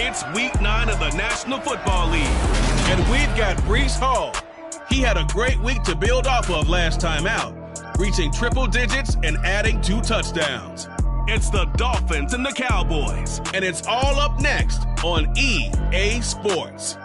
It's week 9 of the National Football League, and we've got Breece Hall. He had a great week to build off of last time out, reaching triple digits and adding 2 touchdowns. It's the Dolphins and the Cowboys, and it's all up next on EA Sports.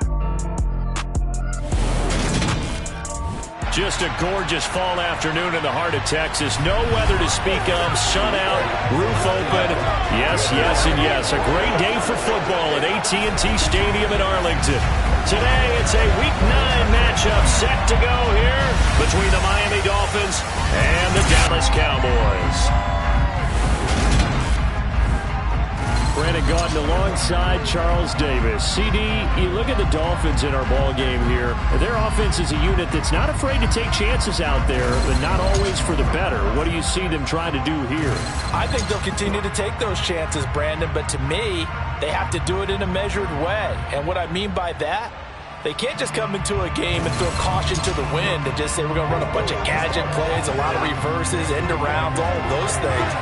Just a gorgeous fall afternoon in the heart of Texas. No weather to speak of. Sun out, roof open. Yes, yes, and yes. A great day for football at AT&T Stadium in Arlington. Today, it's a Week 9 matchup set to go here between the Miami Dolphins and the Dallas Cowboys. Brandon Gaudin alongside Charles Davis. CD, you look at the Dolphins in our ball game here. Their offense is a unit that's not afraid to take chances out there, but not always for the better. What do you see them trying to do here? I think they'll continue to take those chances, Brandon, but to me, they have to do it in a measured way. And what I mean by that, they can't just come into a game and throw caution to the wind and just say we're going to run a bunch of gadget plays, a lot of reverses, end arounds, all of those things.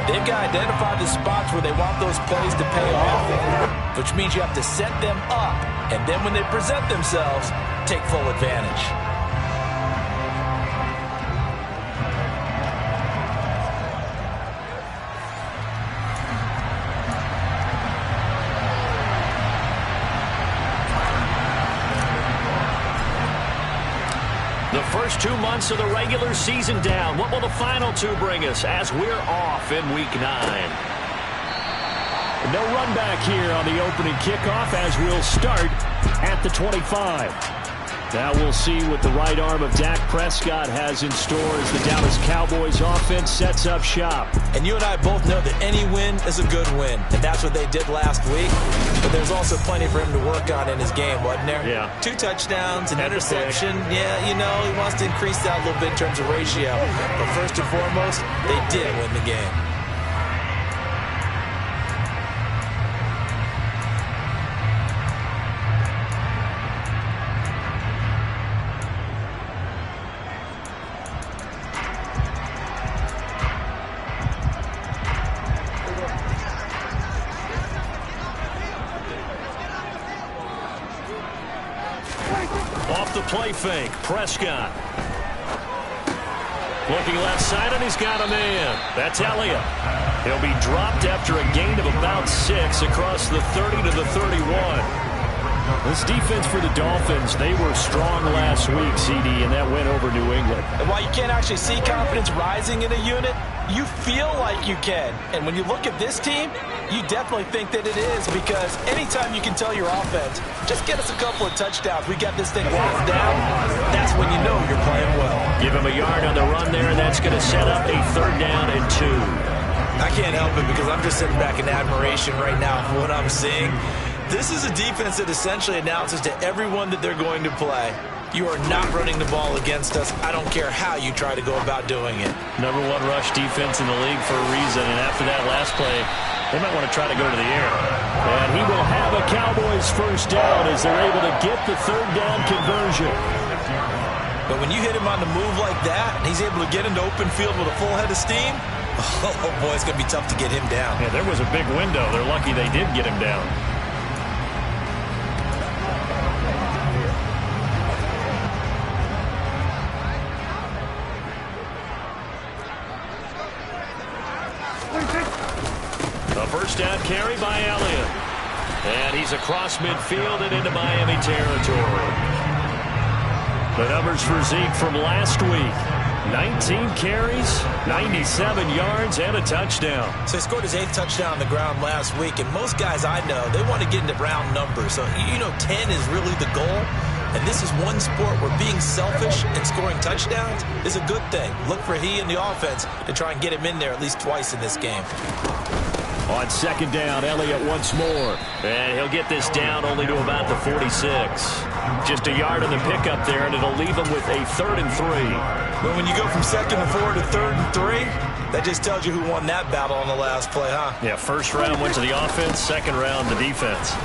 They've got to identify the spots where they want those plays to pay off, which means you have to set them up, and then when they present themselves, take full advantage. The first 2 months of the regular season down. What will the final 2 bring us as we're off in Week 9? No run back here on the opening kickoff as we'll start at the 25. Now we'll see what the right arm of Dak Prescott has in store as the Dallas Cowboys offense sets up shop. And you and I both know that any win is a good win, and that's what they did last week. But there's also plenty for him to work on in his game, wasn't there? Yeah. 2 touchdowns, an interception. Yeah, you know, he wants to increase that a little bit in terms of ratio. But first and foremost, they did win the game. Off the play fake, Prescott. Looking left side, and he's got a man. That's Elliott. He'll be dropped after a gain of about 6 across the 30 to the 31. This defense for the Dolphins, they were strong last week, CD, and that went over New England. And while you can't actually see confidence rising in a unit, you feel like you can. And when you look at this team, you definitely think that it is, because anytime you can tell your offense, just get us a couple of touchdowns, we got this thing locked down, that's when you know you're playing well. Give him a yard on the run there, and that's going to set up a 3rd down and 2. I can't help it because I'm just sitting back in admiration right now for what I'm seeing. This is a defense that essentially announces to everyone that they're going to play, you are not running the ball against us. I don't care how you try to go about doing it. #1 rush defense in the league for a reason, and after that last play, they might want to try to go to the air. And he will have a Cowboys 1st down as they're able to get the 3rd down conversion. But when you hit him on the move like that, and he's able to get into open field with a full head of steam, oh boy, it's going to be tough to get him down. Yeah, there was a big window. They're lucky they did get him down. A 1st down carry by Elliott. And he's across midfield and into Miami territory. The numbers for Zeke from last week. 19 carries, 97 yards, and a touchdown. So he scored his 8th touchdown on the ground last week, and most guys I know, they want to get into round numbers. So, you know, 10 is really the goal. And this is one sport where being selfish and scoring touchdowns is a good thing. Look for he and the offense to try and get him in there at least twice in this game. On 2nd down, Elliott once more. And he'll get this down only to about the 46. Just a yard on the pickup there, and it'll leave him with a 3rd and 3. But when you go from 2nd and 4 to 3rd and 3, that just tells you who won that battle on the last play, huh? Yeah, 1st round went to the offense, 2nd round the defense.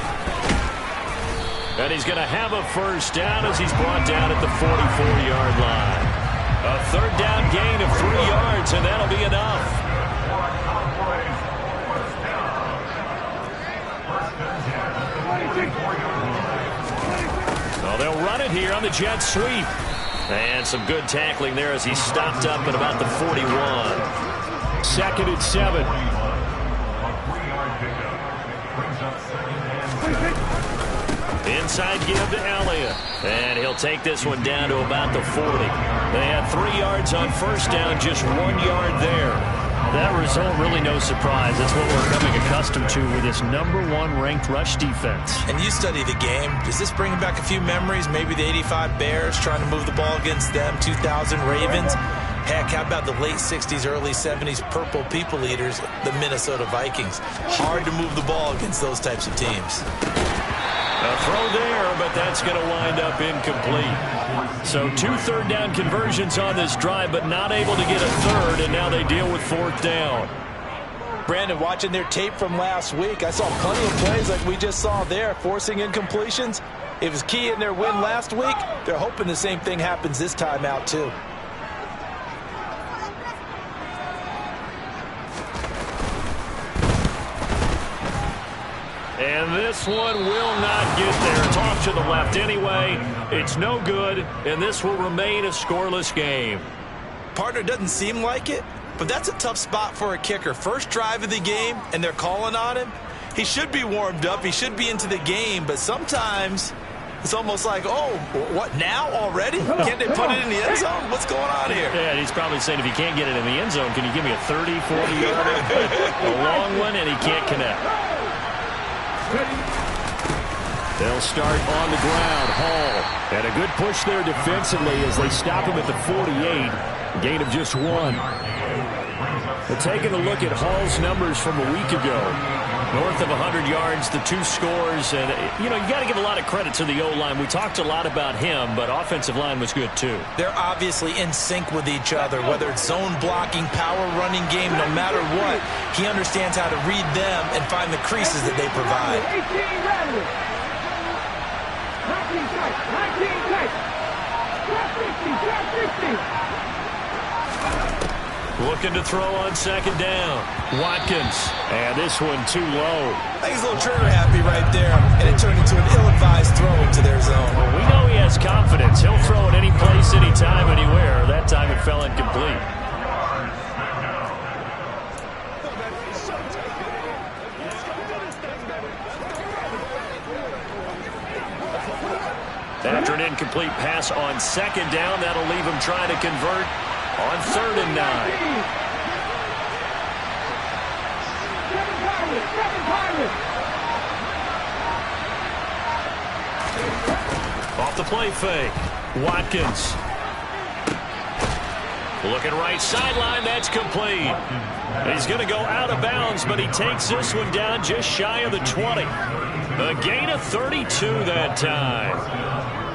And he's going to have a 1st down as he's brought down at the 44-yard line. A 3rd down gain of 3 yards, and that'll be enough. Well, they'll run it here on the jet sweep. And some good tackling there as he stopped up at about the 41. 2nd and 7. Inside give to Elliott. And he'll take this one down to about the 40. They had 3 yards on first down, just 1 yard there. That result, really no surprise. That's what we're coming accustomed to with this #1 ranked rush defense. And you study the game. Does this bring back a few memories? Maybe the 85 Bears trying to move the ball against them, 2000 Ravens. Heck, how about the late 60s, early 70s Purple People Eaters, the Minnesota Vikings? Hard to move the ball against those types of teams. A throw there, but that's going to wind up incomplete. So 2 third-down conversions on this drive, but not able to get a third, and now they deal with 4th down. Brandon, watching their tape from last week, I saw plenty of plays like we just saw there, forcing incompletions. It was key in their win last week. They're hoping the same thing happens this time out, too. And this one will not get there. It's off to the left anyway. It's no good, and this will remain a scoreless game. Partner, doesn't seem like it, but that's a tough spot for a kicker. First drive of the game, and they're calling on him. He should be warmed up. He should be into the game, but sometimes it's almost like, oh, what, now already? Can't they put it in the end zone? What's going on here? Yeah, he's probably saying, if you can't get it in the end zone, can you give me a 30, 40-yarder? A long one, and he can't connect. They'll start on the ground. Hall. And a good push there defensively as they stop him at the 48. Gain of just 1. But taking a look at Hall's numbers from a week ago. North of 100 yards, the 2 scores. And, you know, you got to give a lot of credit to the O-line. We talked a lot about him, but offensive line was good too. They're obviously in sync with each other, whether it's zone blocking, power running game, no matter what. He understands how to read them and find the creases that they provide. Looking to throw on 2nd down. Watkins. And this one too low. I think he's a little trigger happy right there, and it turned into an ill-advised throw into their zone. Well, we know he has confidence. He'll throw it any place, anytime, anywhere. That time it fell incomplete. After an incomplete pass on 2nd down, that'll leave him trying to convert on 3rd and 9. Off the play fake. Watkins. Looking right sideline. That's complete. He's going to go out of bounds, but he takes this one down just shy of the 20. A gain of 32 that time.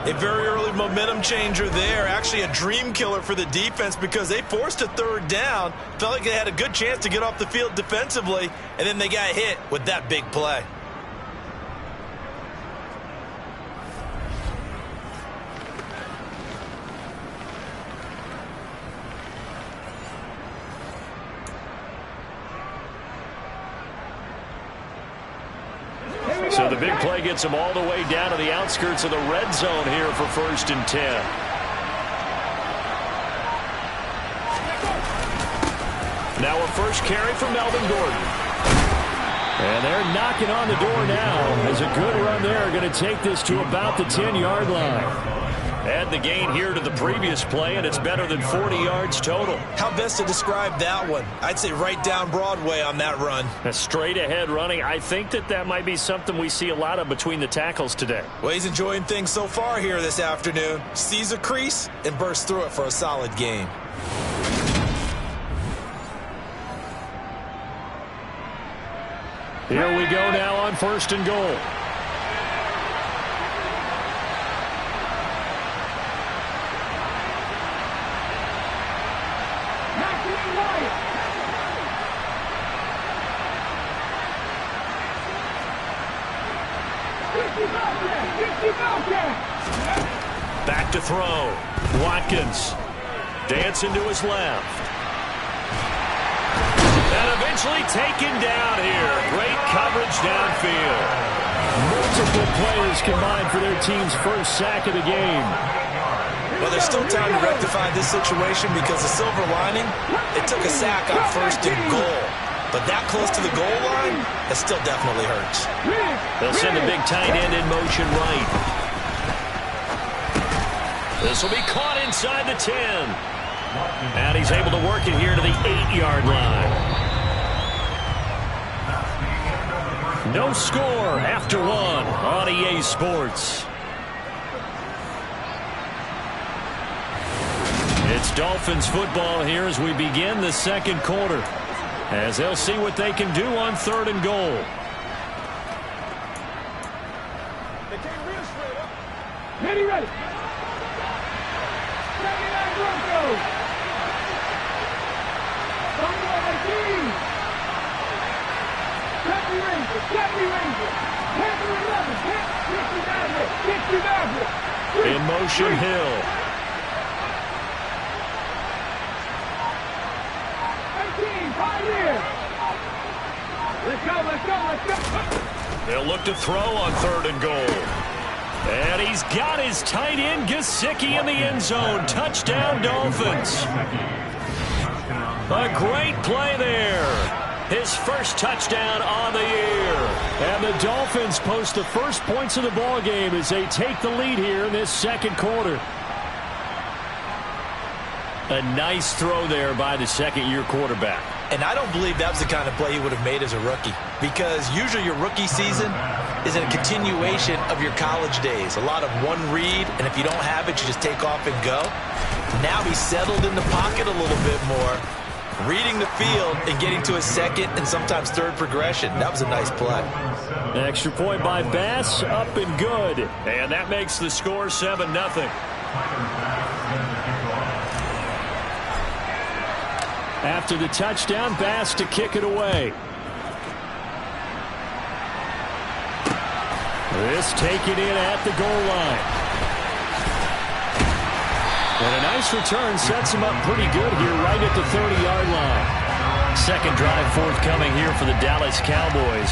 A very early momentum changer there. Actually a dream killer for the defense because they forced a 3rd down. Felt like they had a good chance to get off the field defensively, and then they got hit with that big play. So the big play gets him all the way down to the outskirts of the red zone here for 1st and 10. Now a first carry from Melvin Gordon. And they're knocking on the door now. As a good run there, going to take this to about the 10-yard line. Add the gain here to the previous play, and it's better than 40 yards total. How best to describe that one? I'd say right down Broadway on that run. A straight-ahead running. I think that might be something we see a lot of between the tackles today. Well, he's enjoying things so far here this afternoon. Sees a crease and bursts through it for a solid gain. Here we go now on 1st and goal. Back to throw. Watkins. Dancing to his left. And eventually taken down here. Great coverage downfield. Multiple players combined for their team's first sack of the game. Well, there's still time to rectify this situation because the silver lining, it took a sack on 1st and goal. But that close to the goal line, that still definitely hurts. They'll send a big tight end in motion right. This will be caught inside the 10. And he's able to work it here to the 8-yard line. No score after 1 on EA Sports. It's Dolphins football here as we begin the second quarter, as they'll see what they can do on 3rd and goal. They came real straight up. Ready. In motion, Hill. 18, 5 years. Let's go. They'll look to throw on 3rd and goal. And he's got his tight end, Gesicki, in the end zone. Touchdown, Dolphins. A great play there. His first touchdown on the year. And the Dolphins post the first points of the ball game as they take the lead here in this second quarter. A nice throw there by the second-year quarterback. And I don't believe that was the kind of play he would have made as a rookie, because usually your rookie season is a continuation of your college days. A lot of one read, and if you don't have it, you just take off and go. Now he's settled in the pocket a little bit more, reading the field and getting to his second and sometimes third progression. That was a nice play. Extra point by Bass, up and good. And that makes the score 7-0. After the touchdown, Bass to kick it away. This taken in at the goal line. And a nice return sets him up pretty good here right at the 30-yard line. Second drive forthcoming here for the Dallas Cowboys.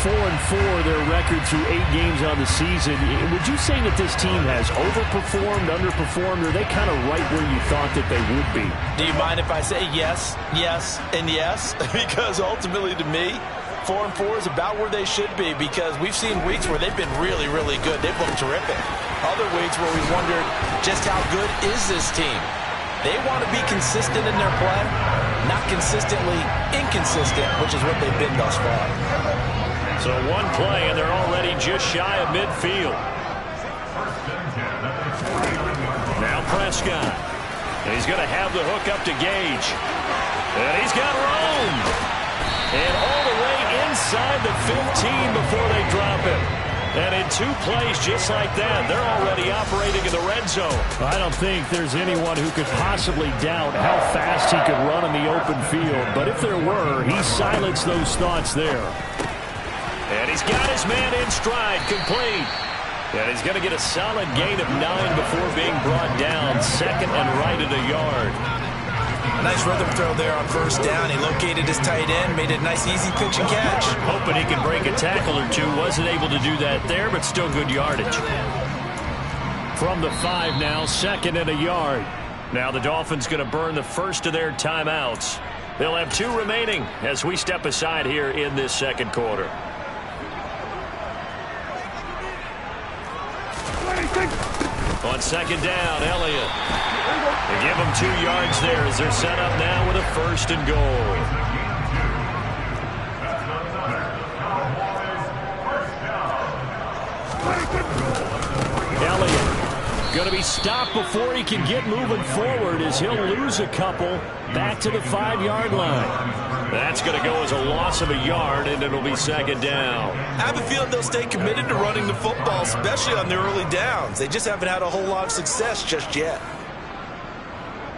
4-4 their record through 8 games on the season. Would you say that this team has overperformed, underperformed, or are they kind of right where you thought that they would be? Do you mind if I say yes, yes, and yes? Because ultimately to me, 4-4 is about where they should be, because we've seen weeks where they've been really, really good. They've looked terrific. Other weeks where we wondered just how good is this team. They want to be consistent in their play, not consistently inconsistent, which is what they've been thus far. So one play, and they're already just shy of midfield. Now Prescott. He's going to have the hook up to Gage. And he's got room. And all the way inside the 15 before they drop him. And in 2 plays just like that, they're already operating in the red zone. I don't think there's anyone who could possibly doubt how fast he could run in the open field. But if there were, he silenced those thoughts there. And he's got his man in stride, complete. And he's going to get a solid gain of 9 before being brought down. Second and right at a yard. A nice rhythm throw there on first down. He located his tight end, made it a nice easy pitch and catch. Hoping he could break a tackle or two. Wasn't able to do that there, but still good yardage. From the 5 now, second and a yard. Now the Dolphins going to burn the first of their timeouts. They'll have 2 remaining as we step aside here in this second quarter. On second down, Elliott. They give them 2 yards there as they're set up now with a 1st and goal. Elliott going to be stopped before he can get moving forward as he'll lose a couple back to the 5-yard line. That's going to go as a loss of a yard, and it'll be second down. I have a feeling they'll stay committed to running the football, especially on their early downs. They just haven't had a whole lot of success just yet.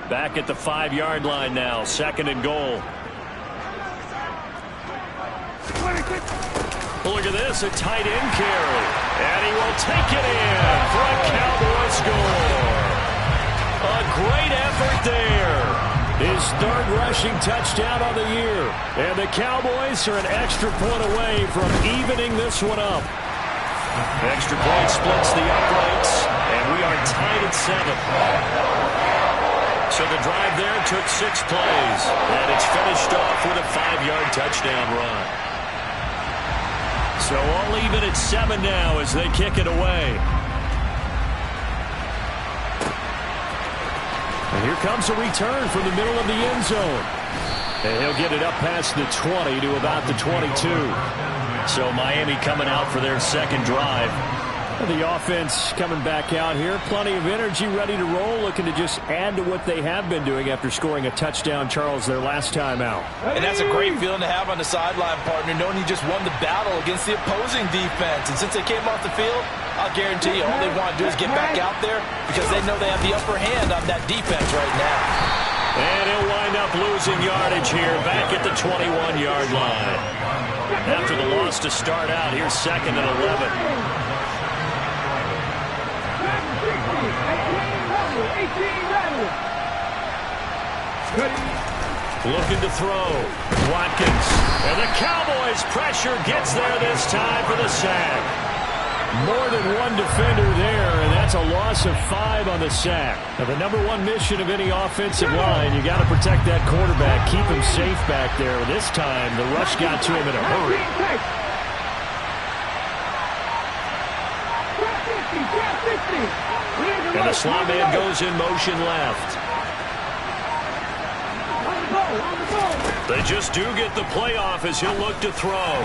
Back at the 5-yard line now, 2nd and goal. Look at this, a tight end carry. And he will take it in for a Cowboy score. A great effort there. His 3rd rushing touchdown of the year. And the Cowboys are an extra point away from evening this one up. Extra point splits the uprights, and we are tied at 7. So the drive there took 6 plays, and it's finished off with a 5-yard touchdown run. So all even at 7 now as they kick it away. And here comes a return from the middle of the end zone. And he'll get it up past the 20 to about the 22. So Miami coming out for their second drive. The offense coming back out here. Plenty of energy, ready to roll, looking to just add to what they have been doing after scoring a touchdown, Charles, their last time out. And that's a great feeling to have on the sideline, partner, knowing you just won the battle against the opposing defense. And since they came off the field, I'll guarantee you all they want to do is get back out there because they know they have the upper hand on that defense right now. And he'll wind up losing yardage here back at the 21-yard line. After the loss to start out, here's 2nd and 11. Looking to throw. Watkins. And the Cowboys pressure gets there this time for the sack. More than one defender there, and that's a loss of 5 on the sack. Now, the number one mission of any offensive line, you got to protect that quarterback, keep him safe back there. This time, the rush got to him in a hurry. And the slot man goes in motion left. They just do get the play off as he'll look to throw.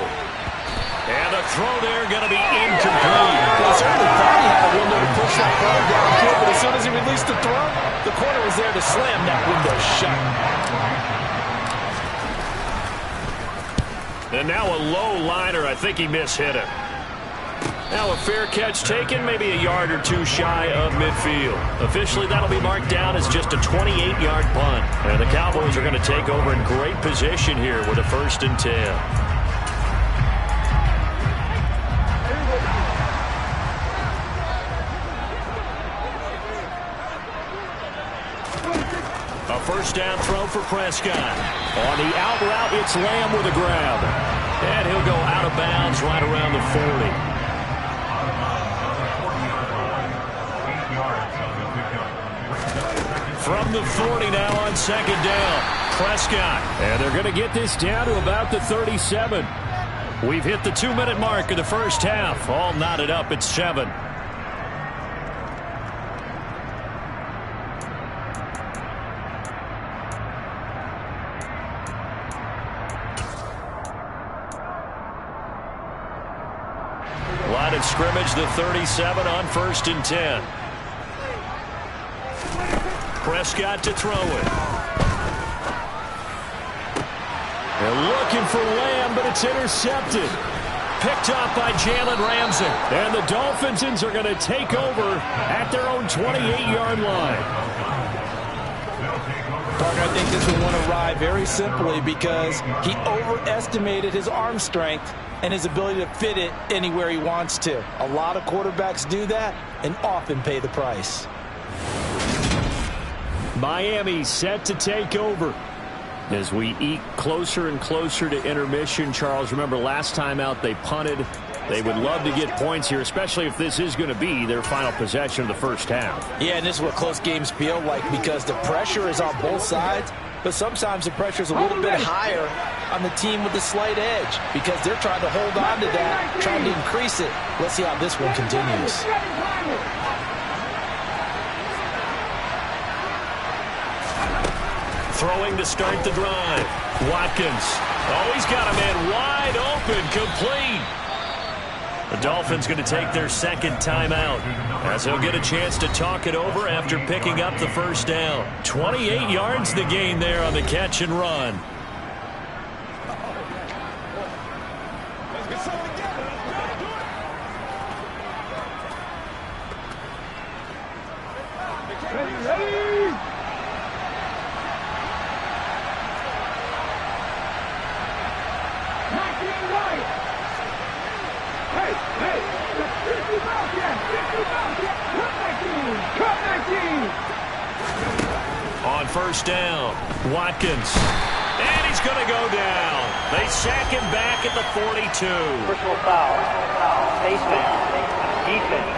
And the throw there going to be incomplete. Well, certainly thought he had a window to push that ball downfield, but as soon as he released the throw, the corner was there to slam that window shut. And now a low liner. I think he mishit it. Now a fair catch taken, maybe a yard or 2 shy of midfield. Officially, that'll be marked down as just a 28-yard punt. And the Cowboys are going to take over in great position here with a 1st and 10. A 1st down throw for Prescott. On the out route, it's Lamb with a grab. And he'll go out of bounds right around the 40. From the 40 now on 2nd down. Prescott. And they're going to get this down to about the 37. We've hit the 2-minute mark of the first half. All knotted up at 7. Line of scrimmage, the 37 on 1st and 10. Prescott to throw it. They're looking for Lamb, but it's intercepted. Picked up by Jalen Ramsey. And the Dolphins are going to take over at their own 28-yard line. Parker, I think this would want to ride very simply because he overestimated his arm strength and his ability to fit it anywhere he wants to. A lot of quarterbacks do that and often pay the price. Miami set to take over. As we eke closer and closer to intermission, Charles, remember last time out they punted. They would love to get points here, especially if this is going to be their final possession of the first half. Yeah, and this is what close games feel like because the pressure is on both sides, but sometimes the pressure is a little bit higher on the team with the slight edge because they're trying to hold on to that, trying to increase it. Let's see how this one continues. Throwing to start the drive. Watkins. Oh, he's got a man wide open, complete. The Dolphins going to take their 2nd timeout as they'll get a chance to talk it over after picking up the 1st down. 28 yards the gain there on the catch and run. On 1st down, Watkins. And he's going to go down. They sack him back at the 42. Personal foul. Face mask. Defense.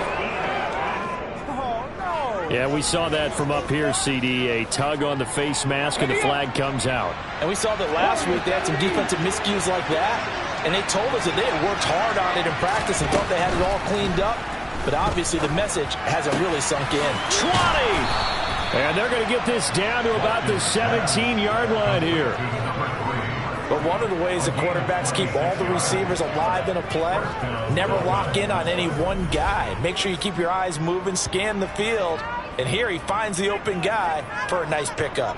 Yeah, we saw that from up here, CD. A tug on the face mask, and the flag comes out. And we saw that last week they had some defensive miscues like that. And they told us that they had worked hard on it in practice and thought they had it all cleaned up. But obviously the message hasn't really sunk in. 20! And they're going to get this down to about the 17-yard line here. But one of the ways that quarterbacks keep all the receivers alive in a play, never lock in on any one guy. Make sure you keep your eyes moving, scan the field. And here he finds the open guy for a nice pickup.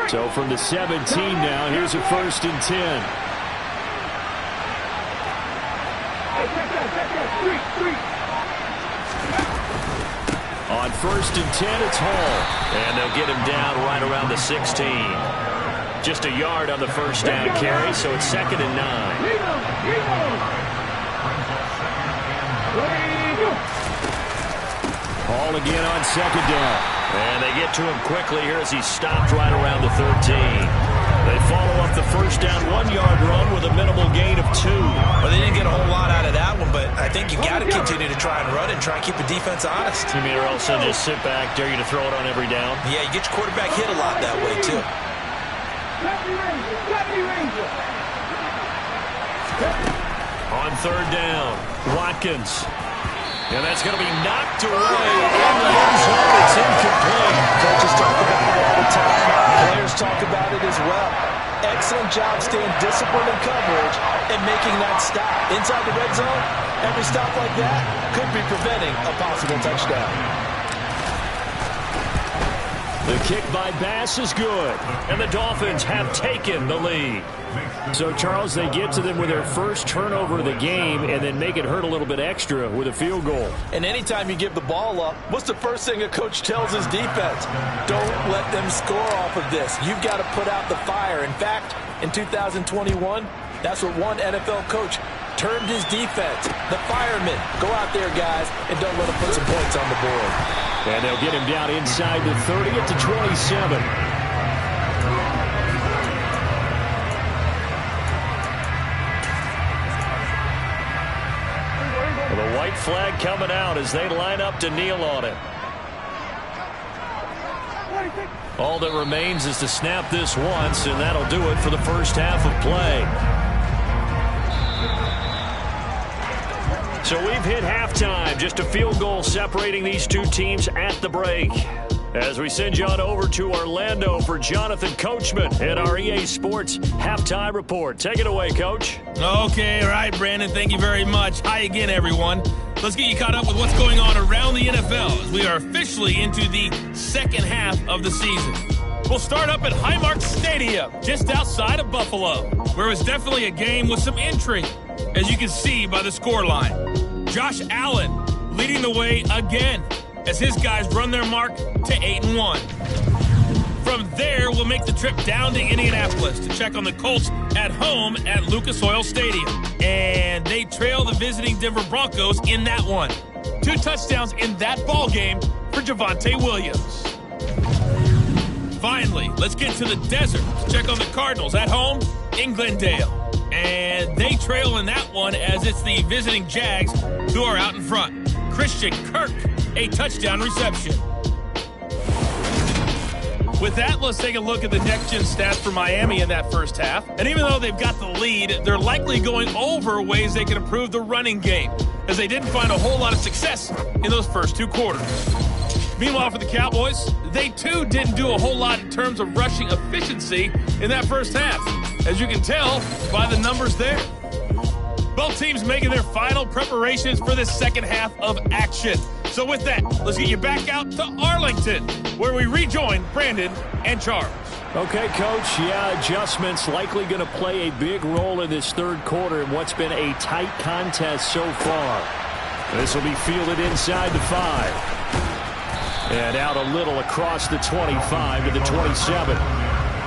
So from the 17 now, here's a 1st and 10. On 1st and 10, it's Hall. And they'll get him down right around the 16. Just a yard on the first down carry, so it's 2nd and 9. Hall again on 2nd down. And they get to him quickly here as he's stopped right around the 13. They follow up the first down 1-yard run with a minimal gain of 2. Well, they didn't get a whole lot out of that one, but I think you got to continue to try and run and try and keep the defense honest. You mean or else they'll just sit back, dare you to throw it on every down? Yeah, you get your quarterback hit a lot that way, too. On 3rd down, Watkins. And that's going to be knocked away in the end zone. It's incomplete. Coaches talk about it all the time. Players talk about it as well. Excellent job staying disciplined in coverage and making that stop. Inside the red zone, every stop like that could be preventing a possible touchdown. The kick by Bass is good. And the Dolphins have taken the lead. So, Charles, they get to them with their first turnover of the game and then make it hurt a little bit extra with a field goal. And anytime you give the ball up, what's the first thing a coach tells his defense? Don't let them score off of this. You've got to put out the fire. In fact, in 2021, that's what one NFL coach termed his defense. The firemen. Go out there, guys, and don't let them put some points on the board. And they'll get him down inside the 30 at the 27. The white flag coming out as they line up to kneel on it. All that remains is to snap this once, and that'll do it for the first half of play. So we've hit halftime. Just a field goal separating these two teams at the break. As we send you on over to Orlando for Jonathan Coachman at our EA Sports Halftime Report. Take it away, Coach. Okay, all right, Brandon. Thank you very much. Hi again, everyone. Let's get you caught up with what's going on around the NFL as we are officially into the second half of the season. We'll start up at Highmark Stadium, just outside of Buffalo, where it was definitely a game with some intrigue, as you can see by the scoreline. Josh Allen leading the way again, as his guys run their mark to 8-1. From there, we'll make the trip down to Indianapolis to check on the Colts at home at Lucas Oil Stadium. And they trail the visiting Denver Broncos in that one. 2 touchdowns in that ball game for Javonte Williams. Finally, let's get to the desert to check on the Cardinals at home in Glendale. And they trail in that one as it's the visiting Jags who are out in front. Christian Kirk, a touchdown reception. With that, let's take a look at the next-gen stats for Miami in that first half. And even though they've got the lead, they're likely going over ways they can improve the running game, as they didn't find a whole lot of success in those first 2 quarters. Meanwhile, for the Cowboys, they too didn't do a whole lot in terms of rushing efficiency in that first half, as you can tell by the numbers there. Both teams making their final preparations for this second half of action. So with that, let's get you back out to Arlington, where we rejoin Brandon and Charles. Okay, Coach. Yeah, adjustments likely going to play a big role in this third quarter in what's been a tight contest so far. This will be fielded inside the 5. And out a little across the 25 to the 27.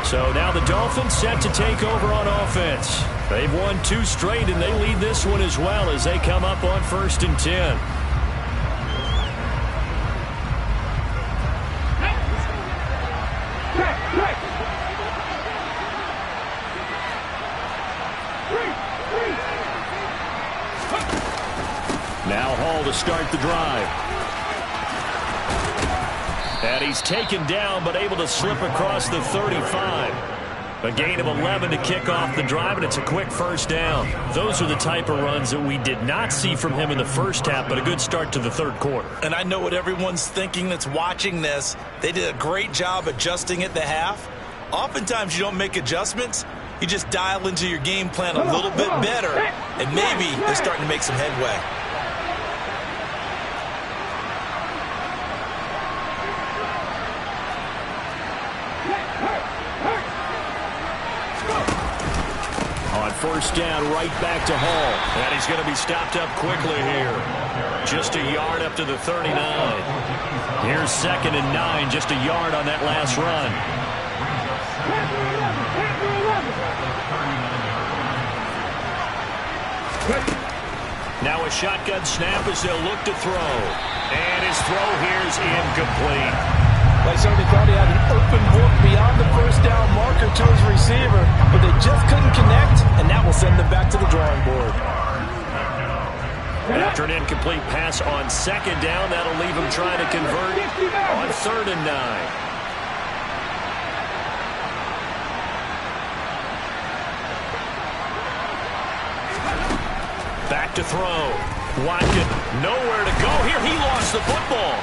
So now the Dolphins set to take over on offense. They've won 2 straight, and they lead this one as well as they come up on 1st and 10. Now Hall to start the drive. And he's taken down, but able to slip across the 35. A gain of 11 to kick off the drive, and it's a quick first down. Those are the type of runs that we did not see from him in the first half, but a good start to the 3rd quarter. And I know what everyone's thinking that's watching this. They did a great job adjusting at the half. Oftentimes you don't make adjustments. You just dial into your game plan a little bit better, and maybe they're starting to make some headway. On 1st down, right back to Hall. And he's going to be stopped up quickly here. Just a yard up to the 39. Here's 2nd and 9, just a yard on that last run. Now a shotgun snap as they'll look to throw. And his throw here is incomplete. I certainly thought he had an open book beyond the 1st down marker to his receiver, but they just couldn't connect, and that will send them back to the drawing board. After an incomplete pass on 2nd down, that'll leave him trying to convert on 3rd and 9. Back to throw. Watkins nowhere to go here. He lost the football.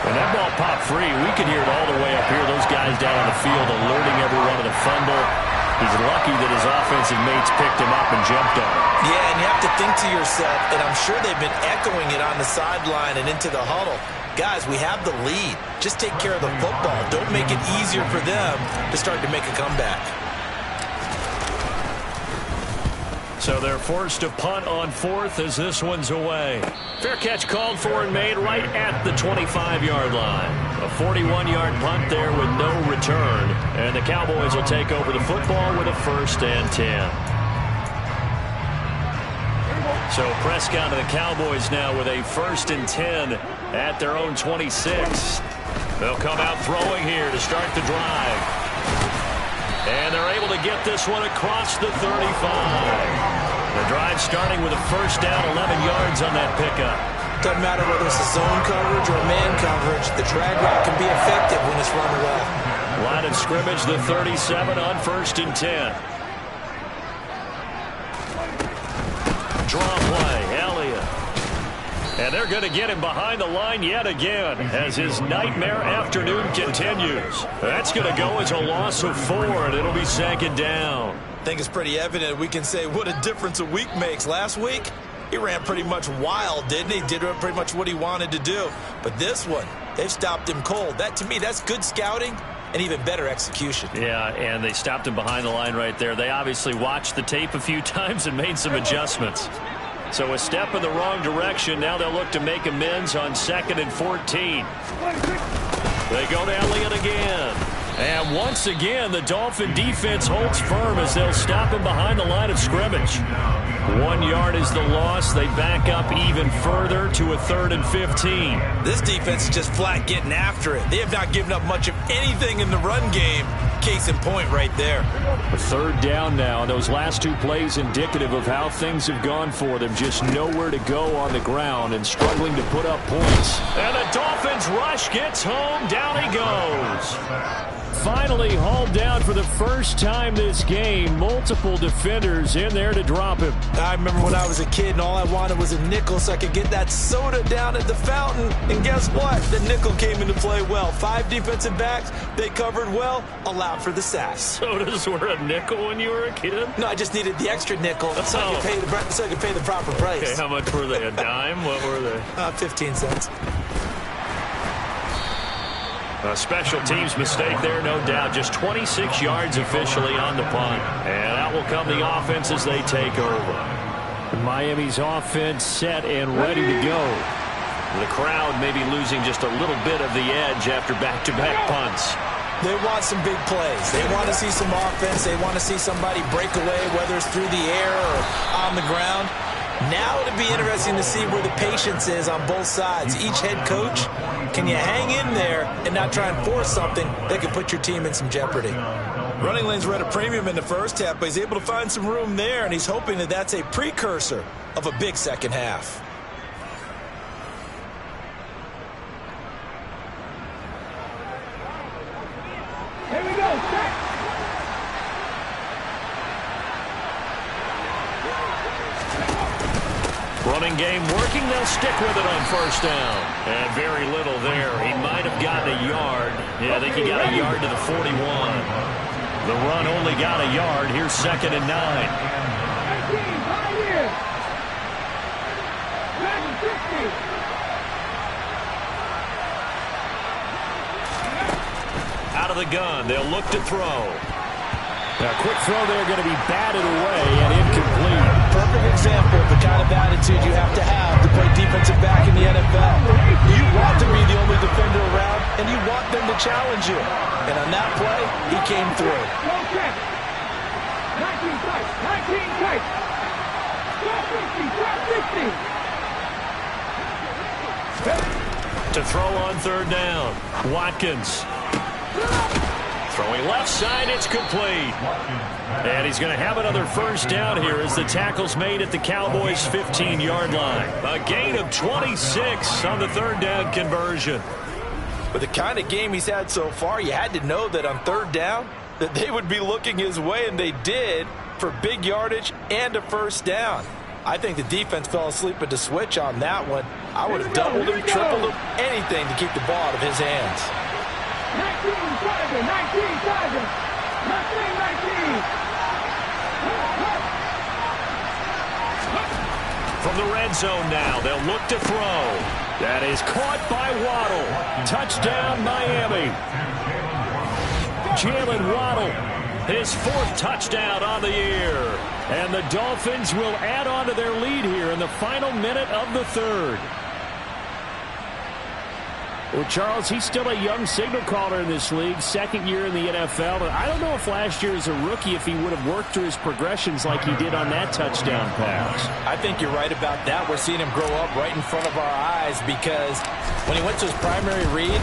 And that ball popped free. We can hear it all the way up here. Those guys down on the field alerting everyone of the fumble. He's lucky that his offensive mates picked him up and jumped on him. Yeah, and you have to think to yourself, and I'm sure they've been echoing it on the sideline and into the huddle. Guys, we have the lead. Just take care of the football. Don't make it easier for them to start to make a comeback. So they're forced to punt on 4th as this one's away. Fair catch called for and made right at the 25-yard line. A 41-yard punt there with no return. And the Cowboys will take over the football with a 1st and 10. So Prescott and the Cowboys now with a 1st and 10 at their own 26. They'll come out throwing here to start the drive. And they're able to get this one across the 35. The drive starting with a 1st down, 11 yards on that pickup. Doesn't matter whether it's a zone coverage or man coverage. The drag route can be effective when it's run well. Line of scrimmage, the 37 on 1st and 10. Draw play, Elliott. And they're going to get him behind the line yet again as his nightmare afternoon continues. That's going to go as a loss of 4, and it'll be 2nd down. I think it's pretty evident. We can say what a difference a week makes. Last week, he ran pretty much wild, didn't he? Did pretty much what he wanted to do. But this one, they've stopped him cold. That, to me, that's good scouting and even better execution. Yeah, and they stopped him behind the line right there. They obviously watched the tape a few times and made some adjustments. So a step in the wrong direction. Now they'll look to make amends on 2nd and 14. They go to Elliott again. And once again, the Dolphin defense holds firm as they'll stop him behind the line of scrimmage. 1 yard is the loss. They back up even further to a 3rd and 15. This defense is just flat getting after it. They have not given up much of anything in the run game. Case in point right there. A 3rd down now. Those last 2 plays indicative of how things have gone for them. Just nowhere to go on the ground and struggling to put up points. And the Dolphins rush gets home. Down he goes. Finally hauled down for the first time this game. Multiple defenders in there to drop him. I remember when I was a kid and all I wanted was a nickel so I could get that soda down at the fountain. And guess what? The nickel came into play well. 5 defensive backs. They covered well. Allowed for the sacks. Sodas were a nickel when you were a kid? No, I just needed the extra nickel so I could pay the proper price. Okay, how much were they? A dime? What were they? 15 cents. A special teams mistake there, no doubt. Just 26 yards officially on the punt. And out will come the offense as they take over. Miami's offense set and ready to go. The crowd may be losing just a little bit of the edge after back-to-back punts. They want some big plays. They want to see some offense. They want to see somebody break away, whether it's through the air or on the ground. Now it'll be interesting to see where the patience is on both sides. Each head coach, can you hang in there and not try and force something that could put your team in some jeopardy? Running lanes were at a premium in the first half, but he's able to find some room there, and he's hoping that that's a precursor of a big second half. Here we go, set. Running game working. They'll stick with it on first down. And very little there. He might have gotten a yard. Yeah, I think he got a yard to the 41. The run only got a yard. Here's 2nd and 9. 19, Pioneers. Madden 50. Out of the gun. They'll look to throw. A quick throw there going to be batted away and incomplete. Perfect example of the kind of attitude you have to play defensive back in the NFL. You want to be the only defender around, and you want them to challenge you. And on that play, he came through. Go check. 19 tight. 19 tight. Drop 50. Drop 50. To throw on 3rd down. Watkins. Throwing left side, it's complete. And he's going to have another first down here as the tackle's made at the Cowboys' 15-yard line. A gain of 26 on the 3rd down conversion. With the kind of game he's had so far, you had to know that on 3rd down that they would be looking his way, and they did, for big yardage and a first down. I think the defense fell asleep at the switch on that one. I would have doubled him, tripled him, anything to keep the ball out of his hands. 19 Tiger, 19 Tiger, 19. From the red zone now, they'll look to throw. That is caught by Waddle. Touchdown, Miami. Jalen Waddle, his 4th touchdown on the year. And the Dolphins will add on to their lead here in the final minute of the 3rd. Well, Charles, he's still a young signal caller in this league, 2nd year in the NFL. But I don't know if last year as a rookie, if he would have worked through his progressions like he did on that touchdown pass. I think you're right about that. We're seeing him grow up right in front of our eyes because when he went to his primary read,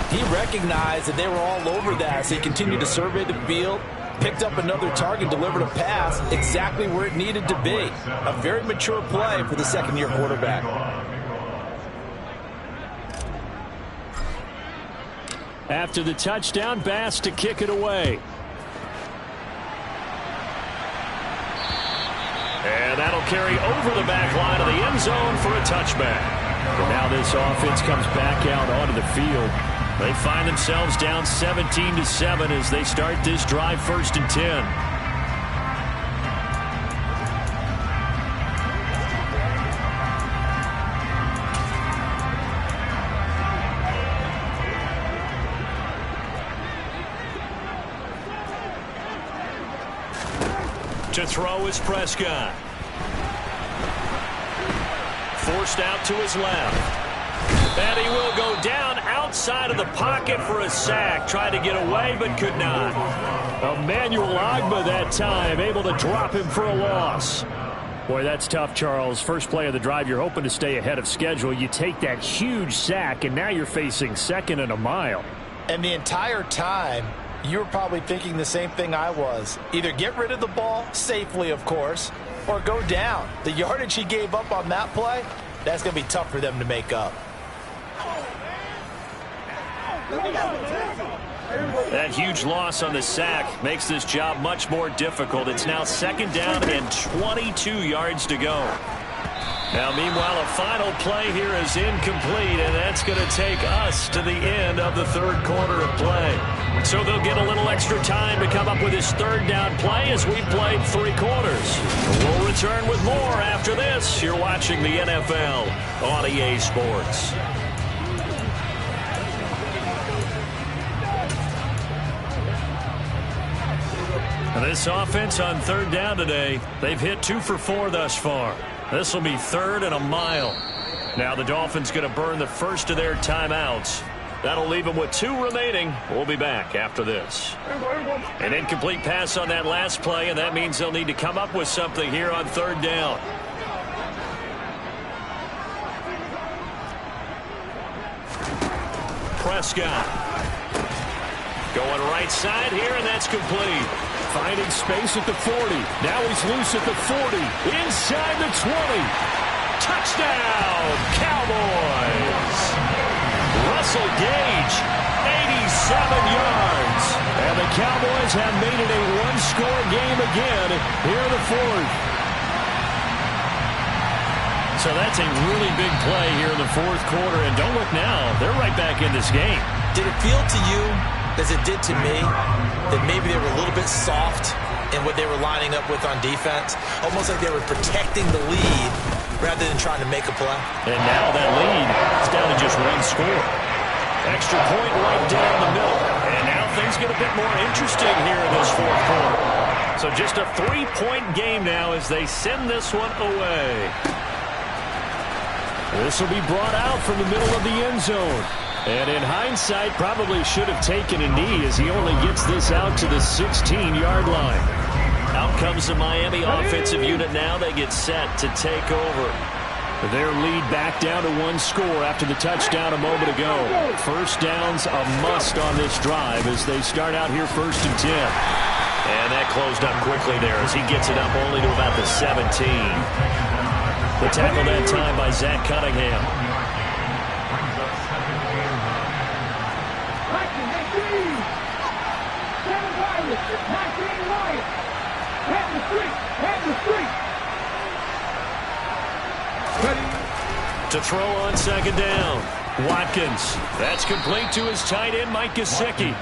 he recognized that they were all over that. So he continued to survey the field, picked up another target, delivered a pass exactly where it needed to be. A very mature play for the 2nd-year quarterback. After the touchdown, Bass to kick it away. And that'll carry over the back line of the end zone for a touchback. And now this offense comes back out onto the field. They find themselves down 17-7 as they start this drive 1st and 10. To throw is Prescott. Forced out to his left. And he will go down outside of the pocket for a sack. Tried to get away, but could not. Emmanuel Ogbah that time, able to drop him for a loss. Boy, that's tough, Charles. First play of the drive, you're hoping to stay ahead of schedule. You take that huge sack, and now you're facing 2nd and a mile. And the entire time, you were probably thinking the same thing I was. Either get rid of the ball, safely of course, or go down. The yardage he gave up on that play, that's going to be tough for them to make up. That huge loss on the sack makes this job much more difficult. It's now 2nd down and 22 yards to go. Now, meanwhile, a final play here is incomplete, and that's going to take us to the end of the 3rd quarter of play. So they'll get a little extra time to come up with his 3rd down play as we've played 3 quarters. We'll return with more after this. You're watching the NFL on EA Sports. This offense on third down today, they've hit 2 for 4 thus far. This will be 3rd and a mile. Now the Dolphins going to burn the first of their timeouts. That'll leave them with 2 remaining. We'll be back after this. An incomplete pass on that last play, and that means they'll need to come up with something here on third down. Prescott. Going right side here, and that's complete. Finding space at the 40. Now he's loose at the 40. Inside the 20. Touchdown, Cowboys. Russell Gage, 87 yards. And the Cowboys have made it a one-score game again here in the 4th. So that's a really big play here in the 4th quarter. And don't look now, they're right back in this game. Did it feel to you, as it did to me, that maybe they were a little bit soft in what they were lining up with on defense? Almost like they were protecting the lead rather than trying to make a play. And now that lead is down to just 1 score. Extra point right down the middle. And now things get a bit more interesting here in this 4th quarter. So just a 3-point game now as they send this one away. This will be brought out from the middle of the end zone. And in hindsight, probably should have taken a knee as he only gets this out to the 16-yard line. Out comes the Miami offensive unit now. They get set to take over. Their lead back down to 1 score after the touchdown a moment ago. First down's a must on this drive as they start out here 1st and 10. And that closed up quickly there as he gets it up only to about the 17. The tackle that time by Zach Cunningham. To throw on 2nd down. Watkins. That's complete to his tight end, Mike Gesicki.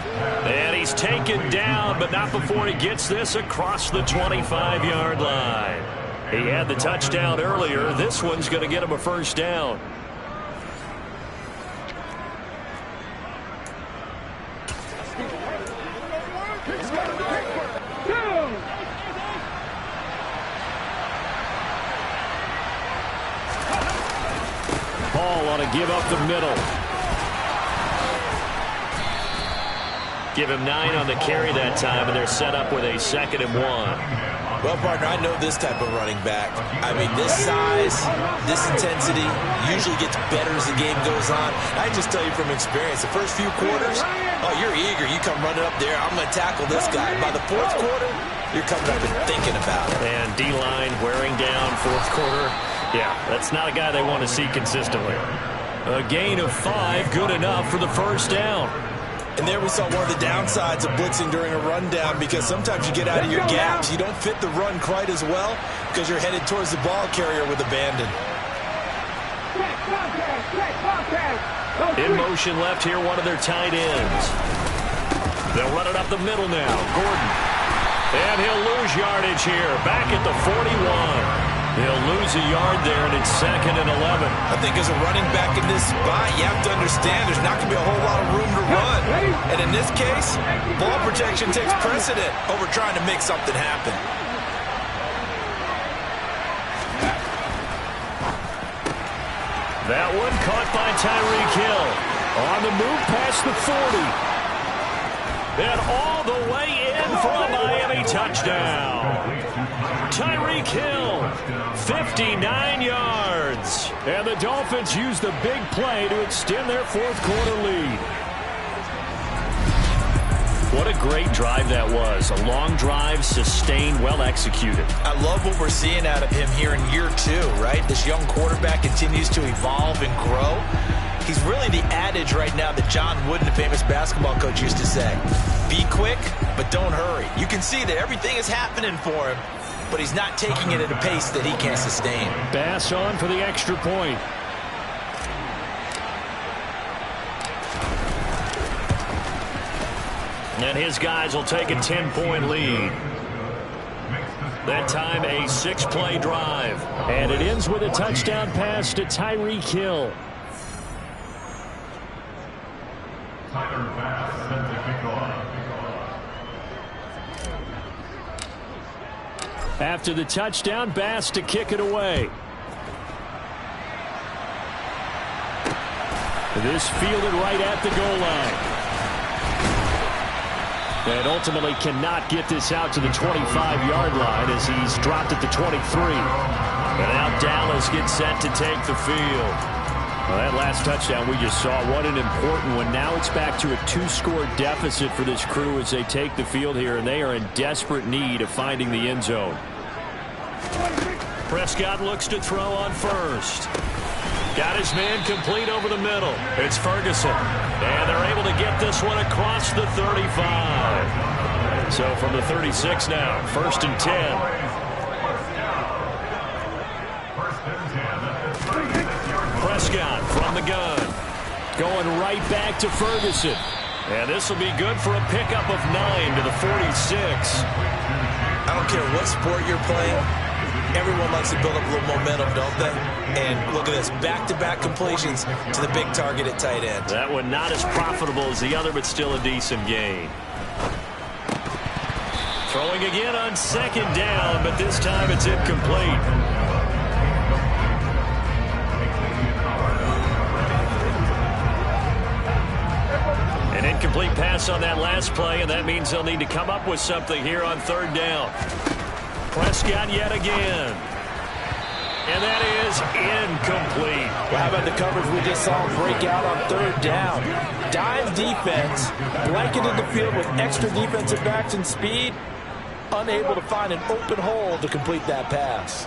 And he's taken down, but not before he gets this across the 25-yard line. He had the touchdown earlier. This one's going to get him a first down. Ball on a give up the middle. Give him 9 on the carry that time, and they're set up with a 2nd and 1. Well, partner, I know this type of running back. I mean, this size, this intensity usually gets better as the game goes on. I just tell you from experience, the first few quarters, oh, you're eager. You come running up there, I'm going to tackle this guy. By the 4th quarter, you're coming up and thinking about it. And D-line wearing down 4th quarter. Yeah, that's not a guy they want to see consistently. A gain of 5, good enough for the first down. And there we saw one of the downsides of blitzing during a rundown, because sometimes you get out of your gaps. You don't fit the run quite as well because you're headed towards the ball carrier with abandon. In motion left here, one of their tight ends. They'll run it up the middle now. Gordon. And he'll lose yardage here. Back at the 41. He'll lose a yard there, and it's 2nd and 11. I think as a running back in this spot, you have to understand there's not going to be a whole lot of room to run. And in this case, ball protection takes precedent over trying to make something happen. That one caught by Tyreek Hill. On the move past the 40. And all the way in for a Miami touchdown. Tyreek Hill, 59 yards. And the Dolphins use the big play to extend their 4th quarter lead. What a great drive that was. A long drive, sustained, well executed. I love what we're seeing out of him here in year 2, right? This young quarterback continues to evolve and grow. He's really the adage right now that John Wooden, the famous basketball coach, used to say. Be quick, but don't hurry. You can see that everything is happening for him, but he's not taking it at a pace that he can't sustain. Bass on for the extra point. And his guys will take a 10-point lead. That time a 6-play drive. And it ends with a touchdown pass to Tyreek Hill. After the touchdown, Bass to kick it away. This fielded right at the goal line. And ultimately cannot get this out to the 25-yard line as he's dropped at the 23. And now Dallas gets set to take the field. Well, that last touchdown we just saw, what an important one. Now it's back to a 2-score deficit for this crew as they take the field here, and they are in desperate need of finding the end zone. Prescott looks to throw on first. Got his man complete over the middle. It's Ferguson. And they're able to get this one across the 35. So from the 36 now, 1st and 10. Prescott from the gun. Going right back to Ferguson. And this will be good for a pickup of 9 to the 46. I don't care what sport you're playing. Everyone likes to build up a little momentum, don't they? And look at this, back-to-back completions to the big target at tight end. That one not as profitable as the other, but still a decent gain. Throwing again on 2nd down, but this time it's incomplete. An incomplete pass on that last play, and that means they'll need to come up with something here on 3rd down. Prescott yet again. And that is incomplete. Well, how about the coverage we just saw break out on 3rd down? Dime defense, blanketed the field with extra defensive backs and speed, unable to find an open hole to complete that pass.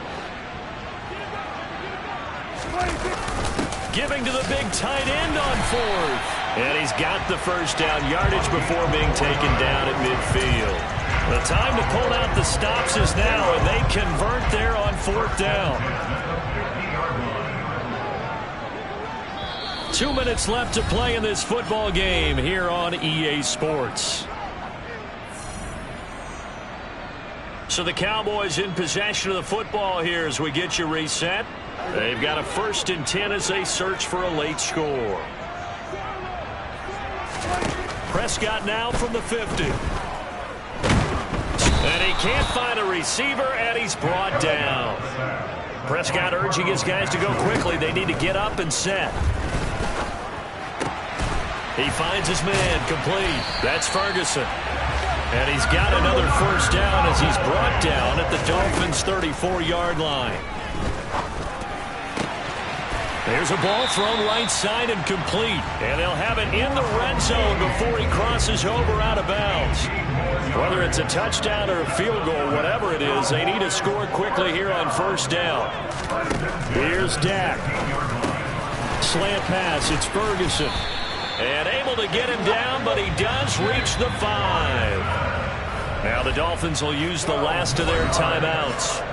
Giving to the big tight end on 4th. And he's got the 1st down yardage before being taken down at midfield. The time to pull out the stops is now, and they convert there on 4th down. 2 minutes left to play in this football game here on EA Sports. So the Cowboys in possession of the football here as we get you reset. They've got a 1st and 10 as they search for a late score. Prescott now from the 50. And he can't find a receiver, and he's brought down. Prescott urging his guys to go quickly. They need to get up and set. He finds his man complete. That's Ferguson. And he's got another 1st down as he's brought down at the Dolphins' 34-yard line. There's a ball thrown right side and complete. And they'll have it in the red zone before he crosses over out of bounds. Whether it's a touchdown or a field goal, whatever it is, they need to score quickly here on 1st down. Here's Dak. Slant pass, it's Ferguson. And able to get him down, but he does reach the 5. Now the Dolphins will use the last of their timeouts.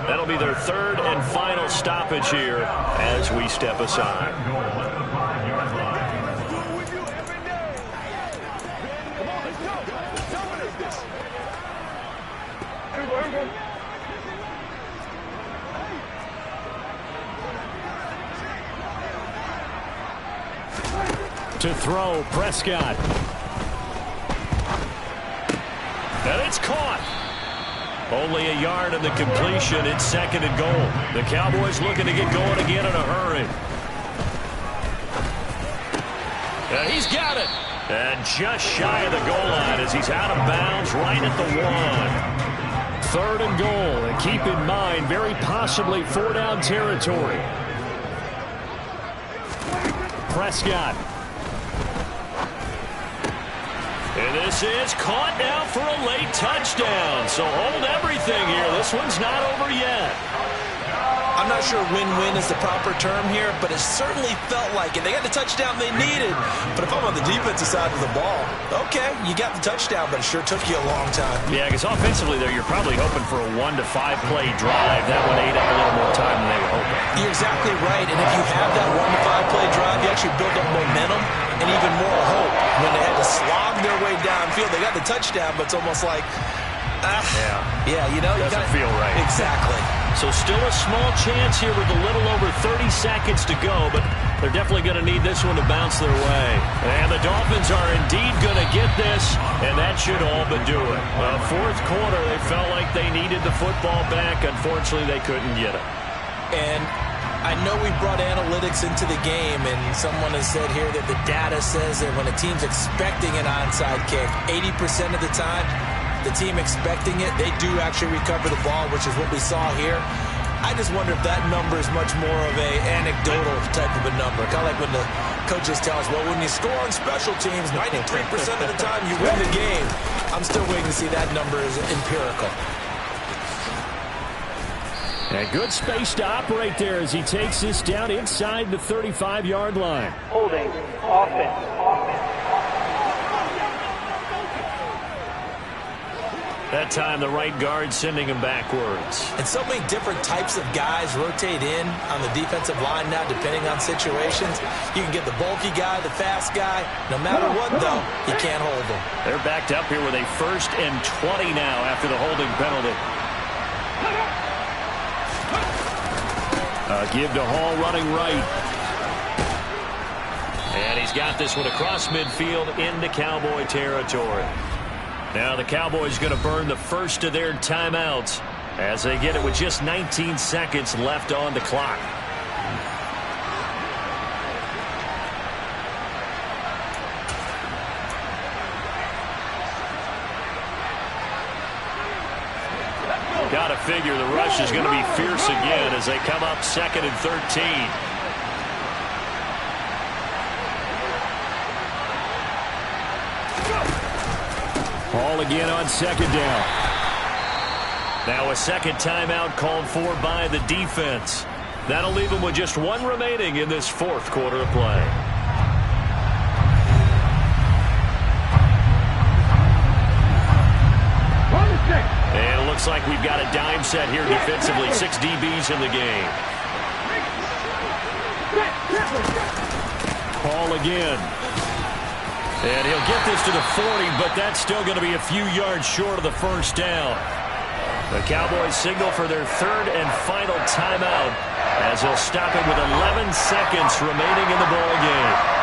That'll be their 3rd and final stoppage here as we step aside. To throw, Prescott. And it's caught. Only a yard on the completion. It's 2nd and goal. The Cowboys looking to get going again in a hurry. And he's got it. And just shy of the goal line as he's out of bounds right at the 1. 3rd and goal. And keep in mind, very possibly 4-down territory. Prescott. And this is caught now for a late touchdown. So hold everything here. This one's not over yet. I'm not sure win-win is the proper term here, but it certainly felt like it. They got the touchdown they needed. But if I'm on the defensive side of the ball, okay, you got the touchdown, but it sure took you a long time. Yeah, because offensively there, you're probably hoping for a 1 to 5 play drive. That one ate up a little more time than they were hoping. You're exactly right, and if you have that 1 to 5 play drive, you actually build up momentum and even more hope. When they had to slog their way downfield, they got the touchdown, but it's almost like, yeah, you know, doesn't feel right. Exactly. So still a small chance here with a little over 30 seconds to go, but they're definitely going to need this one to bounce their way. And the Dolphins are indeed going to get this, and that should all but do it. Fourth quarter, they felt like they needed the football back. Unfortunately, they couldn't get it. And I know we brought analytics into the game, and someone has said here that the data says that when a team's expecting an onside kick, 80% of the time, the team expecting it, they do actually recover the ball, which is what we saw here. I just wonder if that number is much more of a anecdotal type of a number. Kind of like when the coaches tell us, well, when you score on special teams, 93% of the time you win the game. I'm still waiting to see that number is empirical. And good space to operate there as he takes this down inside the 35-yard line. Holding. Offense. That time, the right guard sending him backwards. And so many different types of guys rotate in on the defensive line now, depending on situations. You can get the bulky guy, the fast guy. No matter what, though, you can't hold them. They're backed up here with a 1st and 20 now after the holding penalty. Give to Hall running right. And he's got this one across midfield into Cowboy territory. Now the Cowboys going to burn the first of their timeouts as they get it with just 19 seconds left on the clock. Got to figure the rush is going to be fierce again as they come up 2nd and 13. Hall again on 2nd down. Now a second timeout called for by the defense. That'll leave them with just one remaining in this 4th quarter of play. And it looks like we've got a dime set here defensively. 6 DBs in the game. Hall again. And he'll get this to the 40, but that's still going to be a few yards short of the first down. The Cowboys signal for their 3rd and final timeout as they'll stop it with 11 seconds remaining in the ball game.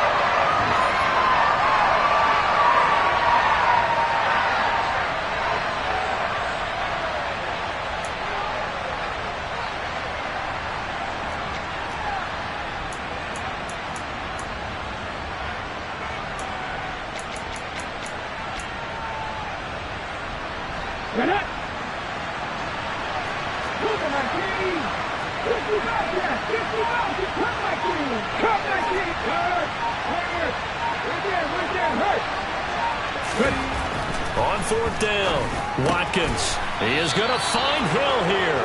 On 4th down, Watkins. He is going to find Hill here.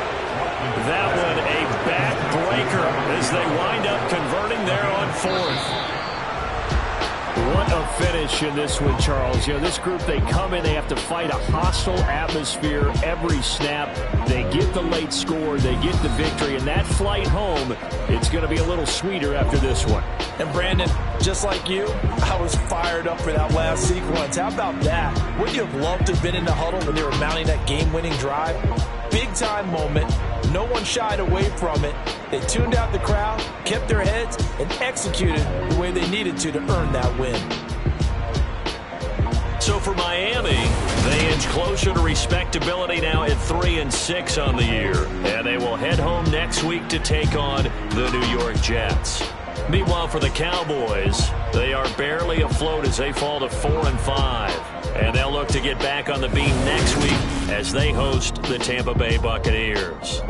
That one a backbreaker as they wind up converting there on 4th. What a finish in this one, Charles. You know, this group, they come in, they have to fight a hostile atmosphere every snap. They get the late score, they get the victory, and that flight home, it's going to be a little sweeter after this one. And Brandon, just like you, I was fired up for that last sequence. How about that? Wouldn't you have loved to have been in the huddle when they were mounting that game-winning drive? Big-time moment. No one shied away from it. They tuned out the crowd, kept their heads, and executed the way they needed to earn that win. So for Miami, they inch closer to respectability now at 3-6 on the year. And they will head home next week to take on the New York Jets. Meanwhile, for the Cowboys, they are barely afloat as they fall to 4-5. And they'll look to get back on the beam next week as they host the Tampa Bay Buccaneers.